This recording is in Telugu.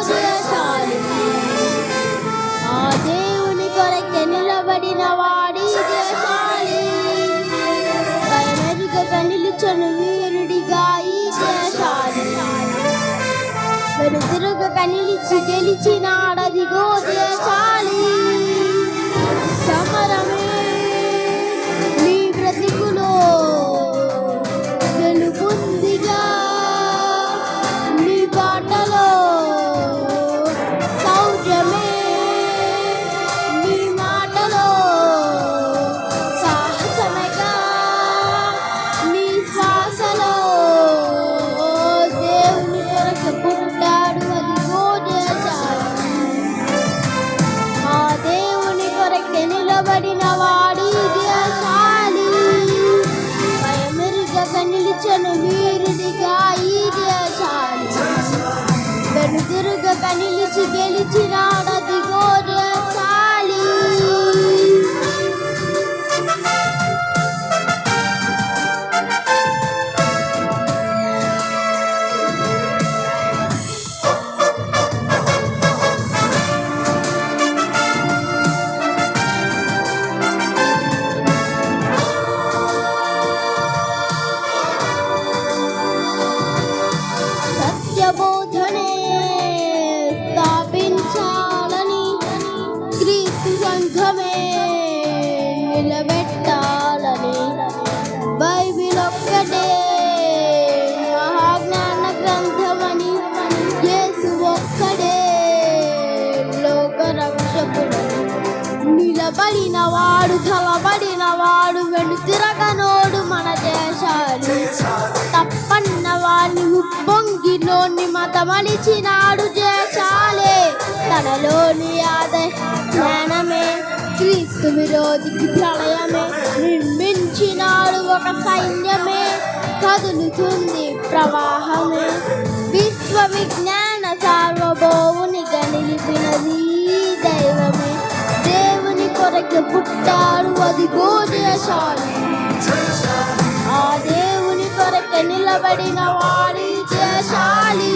జయశాలి. ఆ దేవుని కొరకే నిలబడిన వాడి జయశాలి. భయమెరుగక నిలుచను వీరుడిగా ఈ జయశాలి. వెనుతిరుగక నిలిచి గెలిచినాడదిగో జయశాలి. సమరమే నీ బ్రతుకులో గెలుపొందిగా, నీ బాటలో శౌర్యమే, నీ మాటలో సాహసమేగా, నీ శ్వాసలో దేవుని కొరకు పుట్టాడు అదిగో జయశాలి. ఆ దేవుని కొరకే నిలబడిన వాడి జయశాలి. భయమెరుగక నిలిచెను వీరుడిగా ఈ జయశాలి. వెనుతిరుగక నిలిచి గెలిచినాడదిగో జయశాలి. సత్యబోధనే స్థాపించాలని, క్రీస్తు సంఘమే నిలబెట్టాలని, బైబిల్ ఒక్కటే మహాజ్ఞాన గ్రంథమని, యేసు ఒక్కడే లోక రక్షకుడని, నిలబడిన వాడు తలబడిన వాడు వెనుతిరగనోడు మన జయశాలి. తప్పన్న వాణ్ణి ఉప్పొంగి నోన్ని మతమలిచినాడు జయశాలే. తనలోని జ్ఞానమే క్రీస్తు విరోధికి ప్రళయమే, నిర్మించినాడు ఒక సైన్యమే, కదులుతుంది ప్రవాహమే. విశ్వ విజ్ఞాన సార్వభౌమునిగా నిలిపినది దైవమే. దేవుని కొరకు పుట్టాడు అదిగో జయశాలి. ఆ దేవుని కొరకే నిలబడిన వాడి జయశాలి.